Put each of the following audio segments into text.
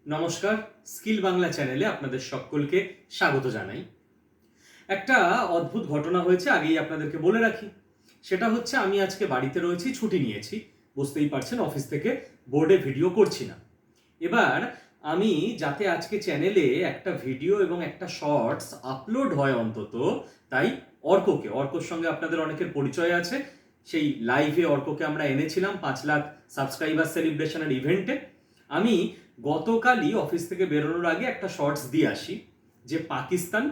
নমস্কার, স্কিল বাংলা চ্যানেলে আপনাদের সকলকে স্বাগত জানাই। একটা অদ্ভুত ঘটনা হয়েছে, আগেই আপনাদেরকে বলে রাখি। সেটা হচ্ছে, আমি আজকে বাড়িতে রয়েছি, ছুটি নিয়েছি। বুঝতেই পারছেন, অফিস থেকে বোর্ডে ভিডিও করছি না। এবার আমি যাতে আজকে চ্যানেলে একটা ভিডিও এবং একটা শর্টস আপলোড হয় অন্তত, তাই অর্কর সঙ্গে আপনাদের অনেকের পরিচয় আছে। সেই লাইভে অর্ককে আমরা এনেছিলাম 5 লাখ সাবস্ক্রাইবার সেলিব্রেশনের ইভেন্টে। আমি গতকালই অফিস থেকে বেরোনোর আগে একটা শর্টস দিয়ে আসি যে পাকিস্তান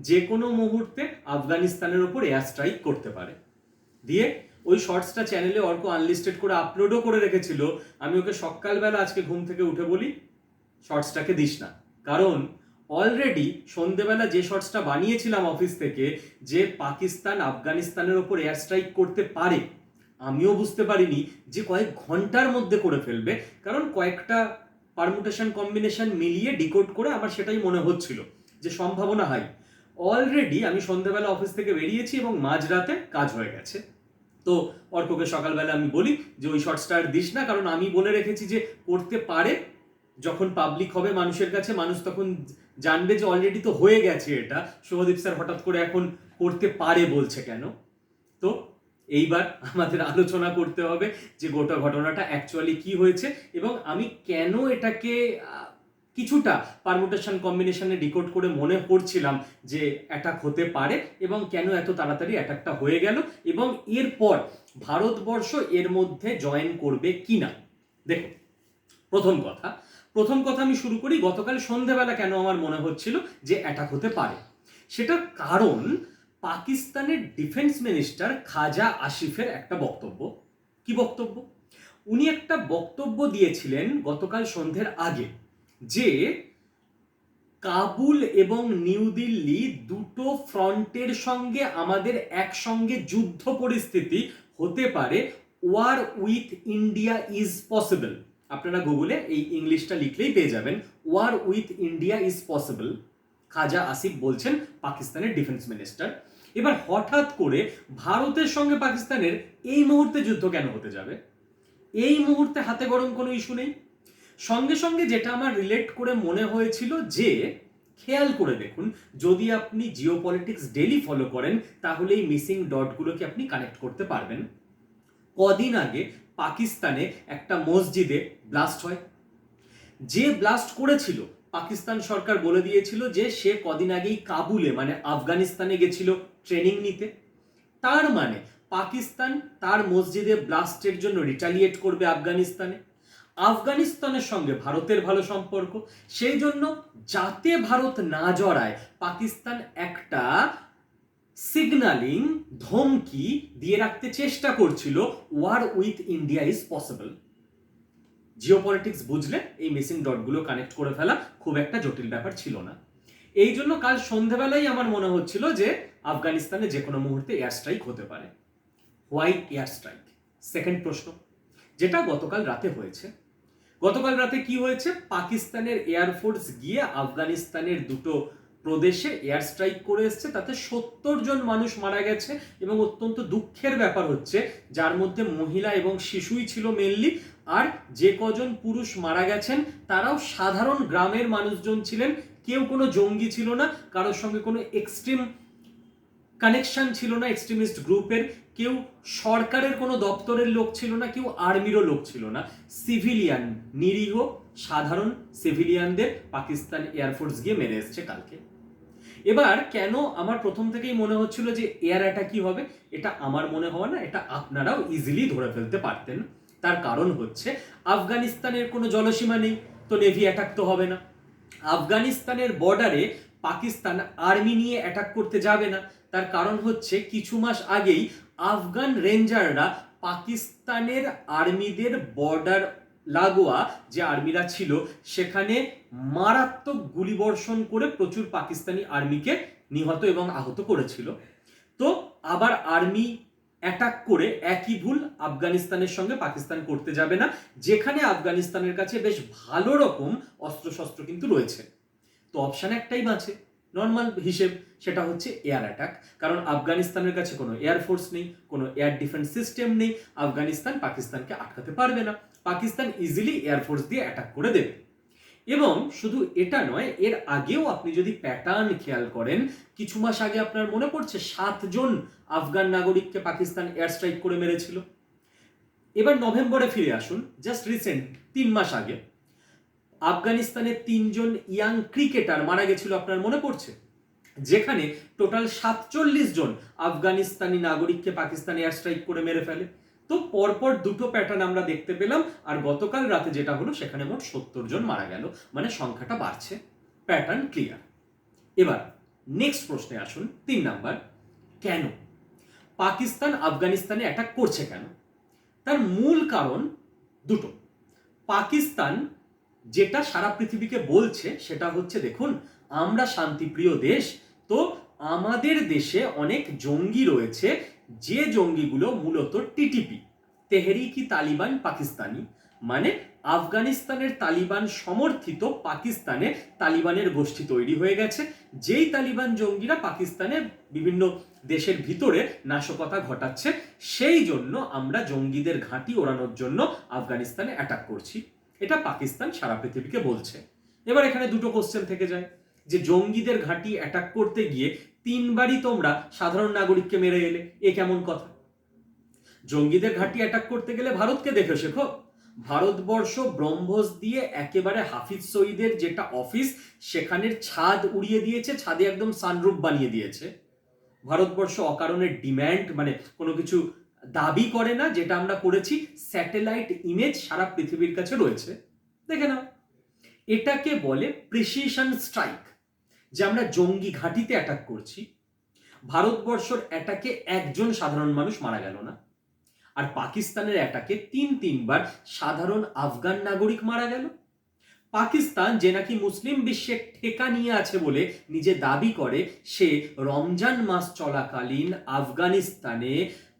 যে কোনো মুহূর্তে আফগানিস্তানের ওপর এয়ার স্ট্রাইক করতে পারে। দিয়ে ওই শর্টসটা চ্যানেলে অর্ক আনলিস্টেড করে আপলোডও করে রেখেছিল। আমি ওকে সকালবেলা আজকে ঘুম থেকে উঠে বলি, শর্টসটাকে দিস না, কারণ অলরেডি সন্ধেবেলা যে শর্টসটা বানিয়েছিলাম অফিস থেকে, যে পাকিস্তান আফগানিস্তানের ওপর এয়ার স্ট্রাইক করতে পারে, আমিও বুঝতে পারিনি যে কয়েক ঘন্টার মধ্যে করে ফেলবে। কারণ কয়েকটা পারমুটেশন কম্বিনেশন মিলিয়ে ডিকোড করে আমার সেটাই মনে হচ্ছিল যে সম্ভাবনা হাই। অলরেডি আমি সন্ধ্যাবেলা অফিস থেকে বেরিয়েছি এবং মাঝরাতে কাজ হয়ে গেছে। তো অর্ককে সকালবেলা আমি বলি যে ওই শর্টসটা আর দিস না, কারণ আমি বলে রেখেছি যে করতে পারে। যখন পাবলিক হবে মানুষের কাছে, মানুষ তখন জানবে যে অলরেডি তো হয়ে গেছে এটা, শুভদীপ স্যার হঠাৎ করে এখন করতে পারে বলছে কেন। তো এইবার আমাদের আলোচনা করতে হবে যে গোটা ঘটনাটা অ্যাকচুয়ালি কি হয়েছে এবং আমি কেন এটাকে কিছুটা পারমুটেশন কম্বিনেশনে ডিকোড করে মনে করছিলাম যে অ্যাটাক হতে পারে, এবং কেন এত তাড়াতাড়ি অ্যাটাকটা হয়ে গেল, এবং এরপর ভারতবর্ষ এর মধ্যে জয়েন করবে কিনা। দেখুন, প্রথম কথা আমি শুরু করি, গতকাল সন্ধ্যেবেলা কেন আমার মনে হচ্ছিল যে অ্যাটাক হতে পারে। সেটা কারণ পাকিস্তানের ডিফেন্স মিনিস্টার খাজা আসিফের একটা বক্তব্য। কি বক্তব্য? উনি একটা বক্তব্য দিয়েছিলেন গতকাল সন্ধ্যের আগে যে কাবুল এবং নিউ দিল্লি দুটো ফ্রন্টের সঙ্গে আমাদের একসঙ্গে যুদ্ধ পরিস্থিতি হতে পারে, war with India is possible. আপনারা গুগলে এই ইংলিশটা লিখলেই পেয়ে যাবেন, war with India is possible. Khawaja Asif বলছেন, পাকিস্তানের ডিফেন্স মিনিস্টার। এবার হঠাৎ করে ভারতের সঙ্গে পাকিস্তানের এই মুহূর্তে যুদ্ধ কেন হতে যাবে? এই মুহূর্তে হাতে গরম কোনো ইস্যু নেই। সঙ্গে সঙ্গে যেটা আমার রিলেট করে মনে হয়েছিল যে, খেয়াল করে দেখুন, যদি আপনি জিও পলিটিক্স ডেলি ফলো করেন তাহলে এই মিসিং ডটগুলোকে আপনি কানেক্ট করতে পারবেন। কদিন আগে পাকিস্তানে একটা মসজিদে ব্লাস্ট হয়। যে ব্লাস্ট করেছিল, পাকিস্তান সরকার বলে দিয়েছিল যে সে কদিন আগেই কাবুলে মানে আফগানিস্তানে গেছিল ট্রেনিং নিতে। তার মানে পাকিস্তান তার মসজিদে ব্লাস্টের জন্য রিটালিয়েট করবে আফগানিস্তানে। আফগানিস্তানের সঙ্গে ভারতের ভালো সম্পর্ক, সেই জন্য যাতে ভারত না জড়ায়, পাকিস্তান একটা সিগন্যালিং ধমকি দিয়ে রাখতে চেষ্টা করছিল, war with India is possible. Geopolitics বুঝলে এই মিসিং ডটগুলো কানেক্ট করে ফেলা খুব একটা জটিল ব্যাপার ছিল না। এই জন্য কাল সন্ধ্যেবেলাই আমার মনে হচ্ছিল যে আফগানিস্তানে যে কোনো মুহূর্তে এয়ার স্ট্রাইক হতে পারে। Why air strike? সেকেন্ড প্রশ্ন, যেটা গতকাল রাতে হয়েছে। গতকাল রাতে কি হয়েছে? পাকিস্তানের এয়ারফোর্স গিয়ে আফগানিস্তানের দুটো প্রদেশে এয়ার স্ট্রাইক করে এসছে, তাতে 70 জন মানুষ মারা গেছে। এবং অত্যন্ত দুঃখের ব্যাপার হচ্ছে, যার মধ্যে মহিলা এবং শিশুই ছিল মেনলি। আর যে কজন পুরুষ মারা গেছেন তারাও সাধারণ গ্রামের মানুষজন ছিলেন, কেউ কোনো জঙ্গি ছিল না, কারোর সঙ্গে কোনো এক্সট্রিম কানেকশন ছিল না এক্সট্রিমিস্ট গ্রুপের, কেউ সরকারের কোনো দপ্তরের লোক ছিল না, কেউ আর্মিরও লোক ছিল না। সিভিলিয়ান, নিরীহ সাধারণ সিভিলিয়ানদের পাকিস্তান এয়ারফোর্স গিয়ে মেরে এসছে কালকে। এবার কেন আমার প্রথম থেকেই মনে হচ্ছিল যে এয়ার অ্যাটাকই হবে, এটা আমার মনে হওয়া না, এটা আপনারাও ইজিলি ধরে ফেলতে পারতেন। তার কারণ হচ্ছে, আফগানিস্তানের কোনো জলসীমা নেই, তো নেভি অ্যাটাক তো হবে না। আফগানিস্তানের বর্ডারে পাকিস্তান আর্মি নিয়ে অ্যাটাক করতে যাবে না। তার কারণ হচ্ছে, কিছু মাস আগেই আফগান রেঞ্জাররা পাকিস্তানের আর্মিদের বর্ডার লাগোয়া যে আর্মিরা ছিল সেখানে মারাত্মক গুলিবর্ষণ করে প্রচুর পাকিস্তানি আর্মিকে নিহত এবং আহত করেছিল। তো আবার আর্মি অ্যাটাক করে একই ভুল আফগানিস্তানের সঙ্গে পাকিস্তান করতে যাবে না, যেখানে আফগানিস্তানের কাছে বেশ ভালো রকম অস্ত্রশস্ত্র কিন্তু রয়েছে। তো অপশন একটাই বাঁচে নর্মাল হিসেব, সেটা হচ্ছে এয়ার অ্যাটাক। কারণ আফগানিস্তানের কাছে কোনো এয়ারফোর্স নেই, কোনো এয়ার ডিফেন্স সিস্টেম নেই, আফগানিস্তান পাকিস্তানকে আটকাতে পারবে না, পাকিস্তান ইজিলি এয়ারফোর্স দিয়ে অ্যাটাক করে দেবে। এবং শুধু এটা নয়, এর আগেও আপনি যদি প্যাটার্ন খেয়াল করেন, কিছু মাস আগে আপনার মনে পড়ছে 7 জন আফগান নাগরিককে পাকিস্তান এয়ার স্ট্রাইক করে মেরেছিল। এবার নভেম্বরে ফিরে আসুন, জাস্ট রিসেন্ট 3 মাস আগে আফগানিস্তানের 3 জন ইয়াং ক্রিকেটার মারা গেছিল, আপনার মনে পড়ছে? যেখানে টোটাল 47 জন আফগানিস্তানি নাগরিককে পাকিস্তান এয়ার স্ট্রাইক করে মেরে ফেলে। তো পরপর দুটো প্যাটার্ন আমরা দেখতে পেলাম, আর গতকাল রাতে যেটা হলো সেখানে মোট 70 জন মারা গেল, মানে সংখ্যাটা বাড়ছে, প্যাটার্ন ক্লিয়ার। এবার নেক্সট প্রশ্নে আসুন, 3 নাম্বার, কেন পাকিস্তান আফগানিস্তানে অ্যাটাক করছে কেন? তার মূল কারণ দুটো। পাকিস্তান যেটা সারা পৃথিবীকে বলছে সেটা হচ্ছে, দেখুন আমরা শান্তিপ্রিয় দেশ, তো আমাদের দেশে অনেক জঙ্গি রয়েছে, যে জঙ্গিগুলো মূলত টিটিপি, তেহরিকি তালিবান পাকিস্তানি, মানে আফগানিস্তানের তালিবান সমর্থিত পাকিস্তানে তালিবানের গোষ্ঠী তৈরি হয়ে গেছে, যেই তালিবান জঙ্গিরা পাকিস্তানে বিভিন্ন দেশের ভিতরে নাশকতা ঘটাচ্ছে, সেই জন্য আমরা জঙ্গিদের ঘাঁটি ওড়ানোর জন্য আফগানিস্তানে অ্যাটাক করছি। এটা পাকিস্তান সারা পৃথিবীকে বলছে। এবার এখানে দুটো কোশ্চেন থেকে যায়, যে জঙ্গিদের ঘাঁটি অ্যাটাক করতে গিয়ে 3বারই তোমরা সাধারণ নাগরিককে মেরে এলে, এ কেমন কথা? জঙ্গিদের ঘাঁটি অ্যাটাক করতে গেলে ভারতকে দেখে শেখো। ভারতবর্ষ ব্রহ্মস দিয়ে একেবারে হাফিজ সঈদের যেটা অফিস, সেখানের ছাদ উড়িয়ে দিয়েছে, ছাদে একদম সানরুফ বানিয়ে দিয়েছে। ভারতবর্ষ অকারণে ডিম্যান্ড, মানে কোনো কিছু দাবি করে না, যেটা আমরা করেছি স্যাটেলাইট ইমেজ সারা পৃথিবীর কাছে রয়েছে, দেখে নাও। এটাকে বলে প্রিসিশন স্ট্রাইক, যে আমরা জঙ্গি ঘাঁটিতে অ্যাটাক করছি। ভারতবর্ষের অ্যাটাকে একজন সাধারণ মানুষ মারা গেল না, আর পাকিস্তানের অ্যাটাকে 3বার সাধারণ আফগান নাগরিক মারা গেল। পাকিস্তান, যে নাকি মুসলিম বিশ্বে ঠেকা নিয়ে আছে বলে নিজে দাবি করে, সে রমজান মাস চলাকালীন আফগানিস্তানে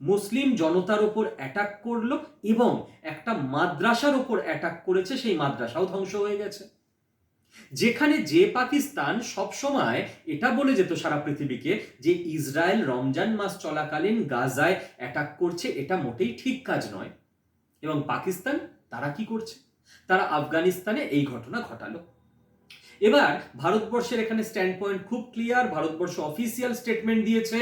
মুসলিম জনতার উপর অ্যাটাক করলো এবং একটা মাদ্রাসার উপর অ্যাটাক করেছে, সেই মাদ্রাসাও ধ্বংস হয়ে গেছে। যেখানে যে পাকিস্তান সবসময় এটা বলে যেত সারা পৃথিবীকে যে ইসরায়েল রমজান মাস চলাকালীন গাজায় অ্যাটাক করছে, এটা মোটেই ঠিক কাজ নয়, এবং পাকিস্তান তারা কি করছে, তারা আফগানিস্তানে এই ঘটনা ঘটালো। এবার ভারতবর্ষের এখানে স্ট্যান্ড পয়েন্ট খুব ক্লিয়ার। ভারতবর্ষ অফিসিয়াল স্টেটমেন্ট দিয়েছে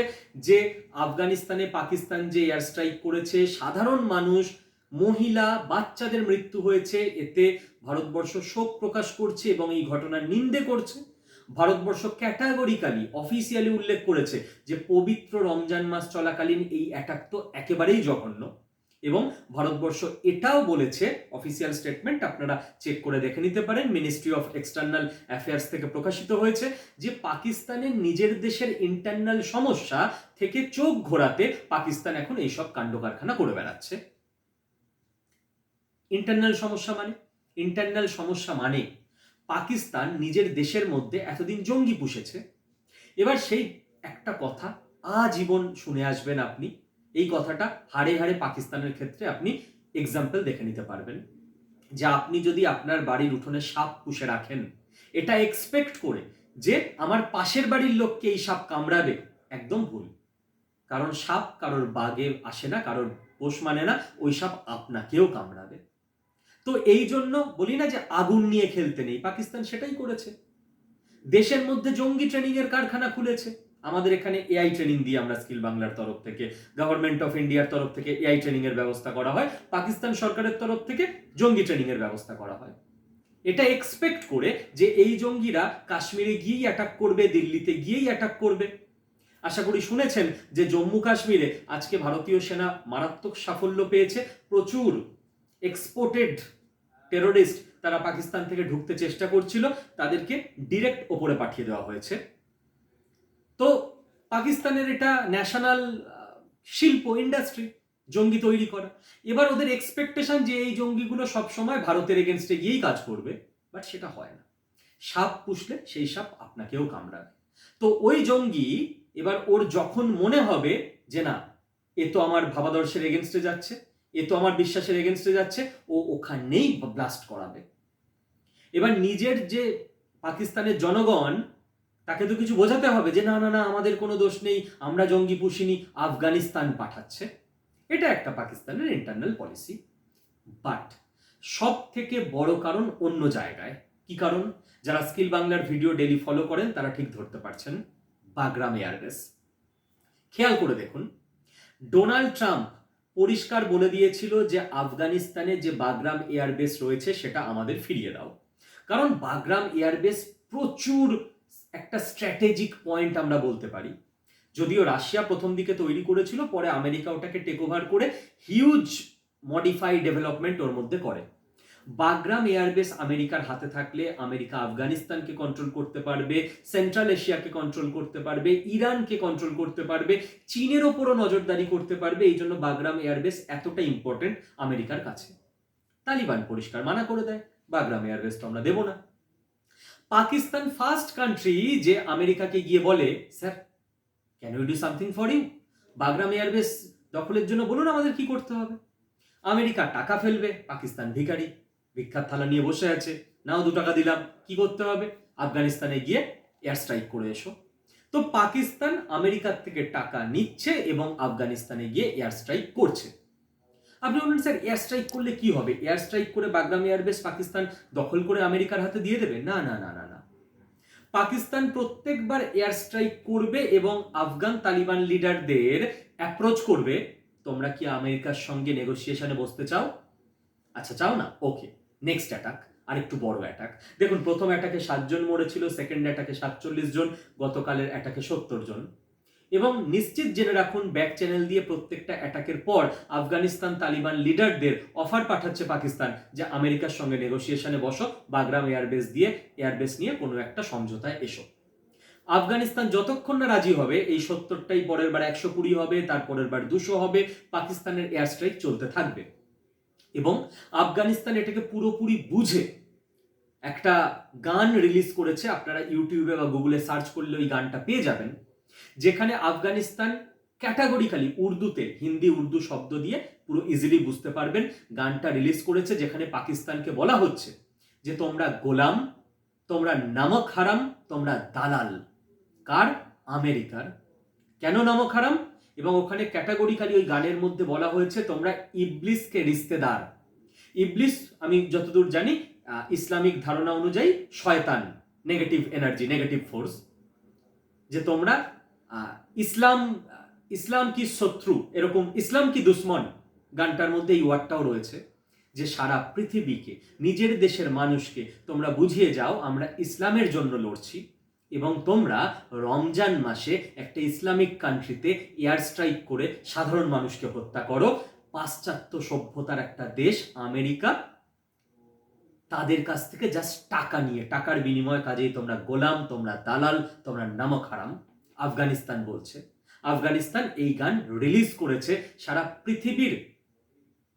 যে আফগানিস্তানে পাকিস্তান যে এয়ার স্ট্রাইক করেছে, সাধারণ মানুষ, মহিলা, বাচ্চাদের মৃত্যু হয়েছে, এতে ভারতবর্ষ শোক প্রকাশ করছে এবং এই ঘটনার নিন্দে করছে। ভারতবর্ষ ক্যাটাগরিক্যালি অফিসিয়ালি উল্লেখ করেছে যে পবিত্র রমজান মাস চলাকালীন এই অ্যাটাক তো একেবারেই জঘন্য, এবং ভারতবর্ষ এটাও বলেছে, অফিসিয়াল স্টেটমেন্ট আপনারা চেক করে দেখে নিতে পারেন, মিনিস্ট্রি অফ এক্সটার্নাল অ্যাফেয়ার্স থেকে প্রকাশিত হয়েছে, যে পাকিস্তানের নিজের দেশের ইন্টারনাল সমস্যা থেকে চোখ ঘোরাতে পাকিস্তান এখন এইসব কাণ্ড কারখানা করে বেড়াচ্ছে। ইন্টারনাল সমস্যা মানে পাকিস্তান নিজের দেশের মধ্যে এতদিন জঙ্গি পুষেছে। এবার সেই একটা কথা আজীবন শুনে আসবেন আপনি, এই কথাটা হাড়ে হাড়ে পাকিস্তানের ক্ষেত্রে আপনি এক্সাম্পল দেখে নিতে পারবেন, যে আপনি যদি আপনার বাড়ির উঠোনে সাপ পুষে রাখেন, এটা এক্সপেক্ট করে যে আমার পাশের বাড়ির লোককে এই সাপ কামড়াবে, একদম ভুল। কারণ সাপ কারোর বাগে আসে না, কারোর পোষ মানে না, ওই সাপ আপনাকেও কামড়াবে। তো এই জন্য বলি না যে আগুন নিয়ে খেলতে নেই, পাকিস্তান সেটাই করেছে। দেশের মধ্যে জঙ্গি ট্রেনিং এর কারখানা খুলেছে। আমাদের এখানে এআই ট্রেনিং দিয়ে আমরা স্কিল বাংলার তরফ থেকে, গভর্নমেন্ট অফ ইন্ডিয়ার তরফ থেকে এআই ট্রেনিং এর ব্যবস্থা করা হয়, পাকিস্তান সরকারের তরফ থেকে জঙ্গি ট্রেনিং এর ব্যবস্থা করা হয়, এটা এক্সপেক্ট করে যে এই জঙ্গিরা কাশ্মীরে গিয়েই অ্যাটাক করবে, দিল্লিতে গিয়েই অ্যাটাক করবে। আশা করি শুনেছেন যে জম্মু কাশ্মীরে আজকে ভারতীয় সেনা মারাত্মক সাফল্য পেয়েছে, প্রচুর এক্সপোর্টেড টেরোরিস্ট তারা পাকিস্তান থেকে ঢুকতে চেষ্টা করছিল, তাদেরকে ডিরেক্ট ওপরে পাঠিয়ে দেওয়া হয়েছে। তো পাকিস্তানের এটা ন্যাশনাল শিল্প, ইন্ডাস্ট্রি, জঙ্গি তৈরি করা। এবার ওদের এক্সপেকটেশন যে এই জঙ্গিগুলো সবসময় ভারতের এগেনস্টে গিয়েই কাজ করবে, বাট সেটা হয় না। সাপ পুষলে সেই সাপ আপনাকেও কামড়াবে। তো ওই জঙ্গি এবার ওর যখন মনে হবে যে না, এ তো আমার ভাবাদর্শের এগেনস্টে যাচ্ছে, এ তো আমার বিশ্বাসের এগেনস্টে যাচ্ছে, ও ওখানেই ব্লাস্ট করাবে। এবার নিজের যে পাকিস্তানের জনগণ, তাকে তো কিছু বোঝাতে হবে যে না না না, আমাদের কোনো দোষ নেই, আমরা জঙ্গি পুষিনি, আফগানিস্তান পাঠাচ্ছে। এটা একটা পাকিস্তানের ইন্টারনাল পলিসি। বাট সব থেকে বড় কারণ অন্য জায়গায়। কি কারণ? যারা স্কিল বাংলার ভিডিও ডেলি ফলো করেন তারা ঠিক ধরতে পারছেন, বাগরাম এয়ারবেস। খেয়াল করে দেখুন, ডোনাল্ড ট্রাম্প পরিষ্কার বলে দিয়েছিল যে আফগানিস্তানে যে বাগরাম এয়ারবেস রয়েছে সেটা আমাদের ফিরিয়ে দাও। কারণ বাগরাম এয়ারবেস প্রচুর একটা স্ট্র্যাটেজিক পয়েন্ট আমরা বলতে পারি। যদিও রাশিয়া প্রথম দিকে তৈরি করেছিল, পরে আমেরিকা ওটাকে টেক ওভার করে হিউজ মডিফাই ডেভেলপমেন্ট ওর মধ্যে করে। বাগরাম এয়ারবেস আমেরিকার হাতে থাকলে আমেরিকা আফগানিস্তানকে কন্ট্রোল করতে পারবে, সেন্ট্রাল এশিয়াকে কন্ট্রোল করতে পারবে, ইরানকে কন্ট্রোল করতে পারবে, চীনের ওপরও নজরদারি করতে পারবে। এই জন্য বাগরাম এয়ারবেস এতটা ইম্পর্টেন্ট আমেরিকার কাছে। তালিবান পরিষ্কার মানা করে দেয়, বাগরাম এয়ারবেস তো আমরা দেব না। পাকিস্তান ফার্স্ট কান্ট্রি যে আমেরিকাকে গিয়ে বলে, sir can we do something for you, Bagram airbase দখলের জন্য বলুন আমাদের কি করতে হবে। আমেরিকা টাকা ফেলবে, পাকিস্তান ভিখারি, ভিক্ষার থালা নিয়ে বসে আছে, নাও 2 টাকা দিলাম, কি করতে হবে, আফগানিস্তানে গিয়ে এয়ার স্ট্রাইক করে এসো। তো পাকিস্তান আমেরিকার থেকে টাকা নিচ্ছে এবং আফগানিস্তানে গিয়ে এয়ার স্ট্রাইক করছে। আপনি বলুন স্যার এয়ার স্ট্রাইক করলে কি হবে? এয়ার স্ট্রাইক করে বাগরাম এয়ারবেস পাকিস্তান দখল করে আমেরিকার হাতে দিয়ে দেবে? না না না না না। পাকিস্তান প্রত্যেকবার এয়ার স্ট্রাইক করবে এবং আফগান তালিবান লিডারদের অ্যাপ্রোচ করবে, তোমরা কি আমেরিকার সঙ্গে নেগোসিয়েশনে বসতে চাও? আচ্ছা চাও না, ওকে, নেক্সট অ্যাটাক, আর একটু বড় অ্যাটাক। দেখুন প্রথম অ্যাটাকে 7 জন মরেছিল, সেকেন্ড অ্যাটাকে 47 জন, গতকালের অ্যাটাকে 70 জন। এবং নিশ্চিত জেনে রাখুন, ব্যাক চ্যানেল দিয়ে প্রত্যেকটা অ্যাটাকের পর আফগানিস্তান তালিবান লিডারদের অফার পাঠাচ্ছে পাকিস্তান যে আমেরিকার সঙ্গে নেগোসিয়েশনে বসো, বাগরাম এয়ারবেস নিয়ে কোনো একটা সমঝোতায় এসো। আফগানিস্তান যতক্ষণ না রাজি হবে, এই 70টাই পরের বার 120 হবে, তারপরের বার 200 হবে, পাকিস্তানের এয়ার স্ট্রাইক চলতে থাকবে। এবং আফগানিস্তান এটাকে পুরোপুরি বুঝে একটা গান রিলিজ করেছে, আপনারা ইউটিউবে বা গুগলে সার্চ করলে ওই গানটা পেয়ে যাবেন, যেখানে আফগানিস্তান ক্যাটাগরিক্যালি উর্দুতে, হিন্দি উর্দু শব্দ দিয়ে পুরো ইজিলি বুঝতে পারবেন, গানটা রিলিজ করেছে, যেখানে পাকিস্তানকে বলা হচ্ছে যে তোমরা গোলাম, তোমরা নামক হারাম, তোমরা দালাল। কার? আমেরিকার। কেন নামক হারাম? এবং ওখানে ক্যাটাগরিক্যালি ওই গানের মধ্যে বলা হয়েছে তোমরা ইবলিসকে রিস্তেদার। ইবলিস আমি যতদূর জানি ইসলামিক ধারণা অনুযায়ী শয়তান, নেগেটিভ এনার্জি, নেগেটিভ ফোর্স, যে তোমরা ইসলাম কি শত্রু, এরকম ইসলাম কি দুশ্মন। গানটার মধ্যে এই ওয়ার্ডটাও রয়েছে যে সারা পৃথিবীকে, নিজের দেশের মানুষকে তোমরা বুঝিয়ে যাও আমরা ইসলামের জন্য লড়ছি, এবং তোমরা রমজান মাসে একটা ইসলামিক কান্ট্রিতে এয়ার স্ট্রাইক করে সাধারণ মানুষকে হত্যা করো। পাশ্চাত্য সভ্যতার একটা দেশ আমেরিকা, তাদের কাছ থেকে জাস্ট টাকা নিয়ে, টাকার বিনিময়ে কাজেই তোমরা গোলাম, তোমরা দালাল, তোমরা নামক হারাম। আফগানিস্তান বলছে, আফগানিস্তান এই গান রিলিজ করেছে সারা পৃথিবীর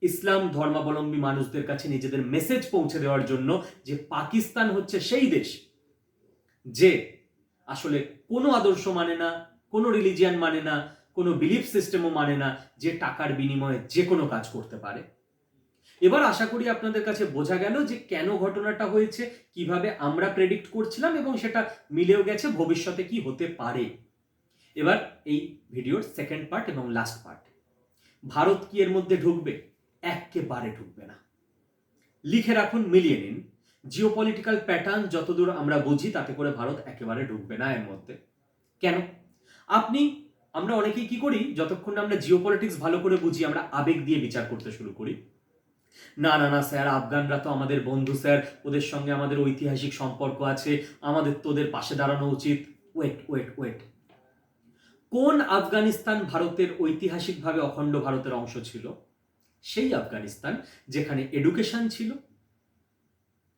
ইসলাম ধর্মাবলম্বী মানুষদের কাছে নিজেদের মেসেজ পৌঁছে দেওয়ার জন্য যে পাকিস্তান হচ্ছে সেই দেশ যে আসলে কোনো আদর্শ মানে না, কোনো রিলিজিয়ান মানে না, কোনো বিলিফ সিস্টেমও মানে না, যে টাকার বিনিময়ে যে কোনো কাজ করতে পারে। এবার আশা করি আপনাদের কাছে বোঝা গেল যে কেন ঘটনাটা হয়েছে, কিভাবে আমরা প্রেডিক্ট করছিলাম এবং সেটা মিলেও গেছে, ভবিষ্যতে কি হতে পারে। এবার এই ভিডিওর সেকেন্ড পার্ট এবং লাস্ট পার্ট। ভারত কি এর মধ্যে ঢুকবে? একেবারে ঢুকবে না। লিখে রাখুন, মিলিয়ে নিন। জিওপলিটিক্যাল প্যাটার্ন যতদূর আমরা বুঝি তাতে করে ভারত একেবারে ঢুকবে না এর মধ্যে। কেন? আমরা অনেকেই কি করি, যতক্ষণ আমরা জিওপলিটিক্স ভালো করে বুঝি আমরা আবেগ দিয়ে বিচার করতে শুরু করি। না না না স্যার, আফগানরা তো আমাদের বন্ধু স্যার, ওদের সঙ্গে আমাদের ঐতিহাসিক সম্পর্ক আছে, আমাদের তো ওদের পাশে দাঁড়ানো উচিত। ওয়েট ওয়েট ওয়েট, কোন আফগানিস্তান ভারতের ঐতিহাসিকভাবে অখণ্ড ভারতের অংশ ছিল? সেই আফগানিস্তান যেখানে এডুকেশন ছিল,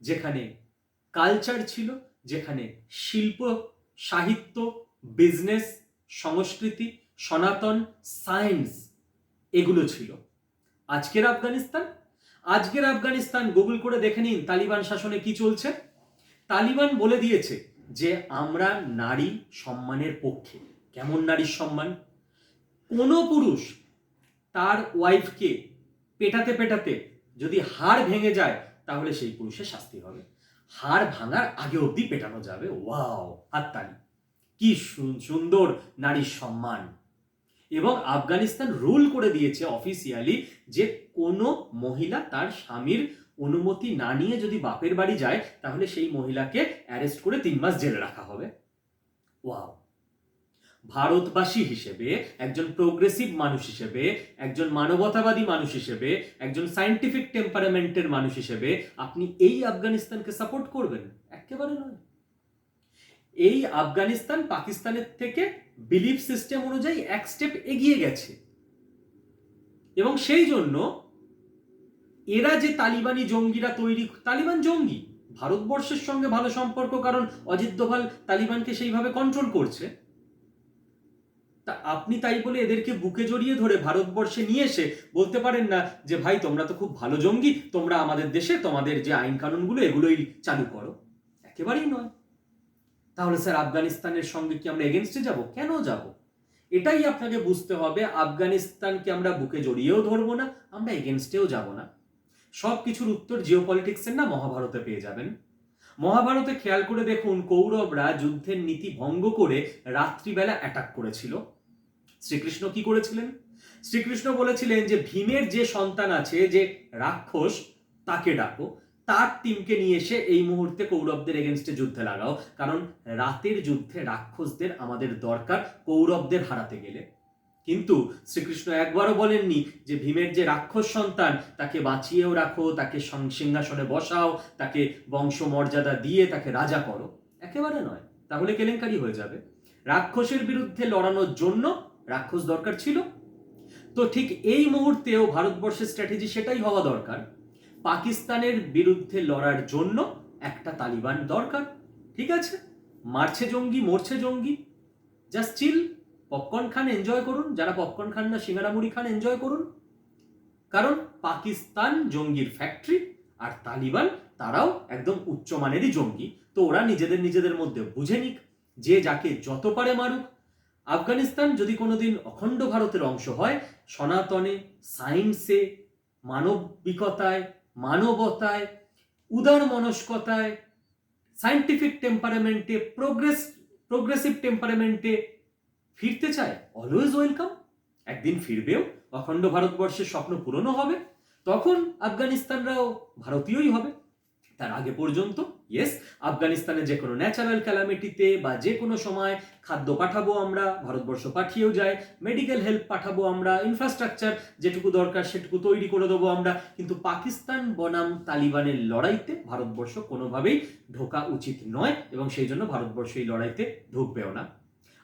যেখানে কালচার ছিল, যেখানে শিল্প, সাহিত্য, বিজনেস, সংস্কৃতি, সনাতন, সায়েন্স এগুলো ছিল। আজকের আফগানিস্তান গুগল করে দেখে নিন তালিবান শাসনে কি চলছে। তালিবান বলে দিয়েছে যে আমরা নারী সম্মানের পক্ষে। কেমন নারীর সম্মান? কোনো পুরুষ তার ওয়াইফকে পেটাতে পেটাতে যদি হাড় ভেঙে যায় তাহলে সেই পুরুষের শাস্তি হবে, হাড় ভাঙার আগে অবধি পেটানো যাবে। ওয়াও, হাততালি, কি সুন্দর নারীর সম্মান। এবং আফগানিস্তান রুল করে দিয়েছে অফিসিয়ালি যে কোনো মহিলা তার স্বামীর অনুমতি না নিয়ে যদি বাপের বাড়ি যায় তাহলে সেই মহিলাকে অ্যারেস্ট করে 3 মাস জেলে রাখা হবে। ওয়াও! ভারতবাসী হিসেবে, একজন প্রোগ্রেসিভ মানুষ হিসেবে, একজন মানবতাবাদী মানুষ হিসেবে, একজন সায়েন্টিফিক টেম্পারামেন্টের মানুষ হিসেবে আপনি এই আফগানিস্তানকে সাপোর্ট করবেন? একেবারে নয়। এই আফগানিস্তান পাকিস্তানের থেকে বিলিফ সিস্টেম অনুযায়ী এক স্টেপ এগিয়ে গেছে এবং সেই জন্য এরা যে তালিবানি জঙ্গিরা তৈরি, তালিবান জঙ্গি, ভারতবর্ষের সঙ্গে ভালো সম্পর্ক কারণ অজিত দোভাল তালিবানকে সেইভাবে কন্ট্রোল করছে। তা আপনি তাই বলে এদেরকে বুকে জড়িয়ে ধরে ভারতবর্ষে নিয়ে এসে বলতে পারেন না যে ভাই তোমরা তো খুব ভালো জঙ্গি, তোমরা আমাদের দেশে তোমাদের যে আইন কানুনগুলো এগুলোই চালু করো। একেবারেই নয়। তাহলে স্যার আফগানিস্তানের সঙ্গে কি আমরা এগেনস্টে যাব? কেন যাব? এটাই আপনাকে বুঝতে হবে। আফগানিস্তানকে আমরা বুকে জড়িয়েও ধরবো না, আমরা এগেনস্টেও যাব না। সব কিছুর উত্তর জিওপলিটিক্সের না মহাভারতে পেয়ে যাবেন। মহাভারতে খেয়াল করে দেখুন, কৌরবরা যুদ্ধের নীতি ভঙ্গ করে রাত্রিবেলা অ্যাটাক করেছিল। শ্রীকৃষ্ণ কি করেছিলেন? শ্রীকৃষ্ণ বলেছিলেন যে ভীমের যে সন্তান আছে, যে রাক্ষস, তাকে ডাকো, তার টিমকে নিয়ে এসে এই মুহূর্তে কৌরবদের এগেনস্টে যুদ্ধে লাগাও, কারণ রাতের যুদ্ধে রাক্ষসদের আমাদের দরকার কৌরবদের হারাতে গেলে। কিন্তু শ্রীকৃষ্ণ একবারও বলেননি যে ভীমের যে রাক্ষস সন্তান তাকে বাঁচিয়েও রাখো, তাকে সিংহাসনে বসাও, তাকে বংশ মর্যাদা দিয়ে তাকে রাজা করো। একেবারে নয়, তাহলে কেলেঙ্কারি হয়ে যাবে। রাক্ষসের বিরুদ্ধে লড়ানোর জন্য রাক্ষস দরকার ছিল। তো ঠিক এই মুহূর্তেও ভারতবর্ষের স্ট্র্যাটেজি সেটাই হওয়া দরকার। পাকিস্তানের বিরুদ্ধে লড়ার জন্য একটা তালিবান দরকার। ঠিক আছে, মারছে জঙ্গি, মরছে জঙ্গি, জাস্ট চিল, পপকর্ন খান, এনজয় করুন। যারা পপকর্ন খান না, সিঙ্গারা মুড়ি খান, এনজয় করুন। কারণ পাকিস্তান জঙ্গির ফ্যাক্টরি আর তালিবান তারাও একদম উচ্চমানেরই জঙ্গি। তো ওরা নিজেদের মধ্যে বুঝে নিক, যে যাকে যত পারে মারুক। আফগানিস্তান যদি কোনোদিন অখণ্ড ভারতের অংশ হয়, সনাতনে, সায়েন্সে, মানবিকতায়, মানবতায়, উদার মনস্কতায়, সায়েন্টিফিক টেম্পারামেন্টে, প্রোগ্রেসিভ টেম্পারামেন্টে ফিরতে চায়, অলওয়েজ ওয়েলকাম। একদিন ফিরবেও, অখণ্ড ভারতবর্ষের স্বপ্ন পূরণও হবে, তখন আফগানিস্তানরাও ভারতীয়ই হবে। তার আগে পর্যন্ত ইয়েস, আফগানিস্তানে যে কোনো ন্যাচারাল ক্যালামিটিতে বা যে কোনো সময় খাদ্য পাঠাবো আমরা, ভারতবর্ষ পাঠিয়েও যায়, মেডিকেল হেল্প পাঠাবো আমরা, ইনফ্রাস্ট্রাকচার যেটুকু দরকার সেটুকু তৈরি করে দেবো আমরা, কিন্তু পাকিস্তান বনাম তালিবানের লড়াইতে ভারতবর্ষ কোনোভাবেই ঢোকা উচিত নয় এবং সেই জন্য ভারতবর্ষ এই লড়াইতে ঢুকবেও না।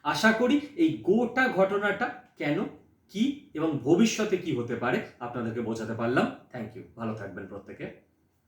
আশা করি এই গোটা ঘটনাটা কেন, কি এবং ভবিষ্যতে কি হতে পারে আপনাদেরকে বোঝাতে পারলাম। থ্যাংক ইউ, ভালো থাকবেন প্রত্যেকে।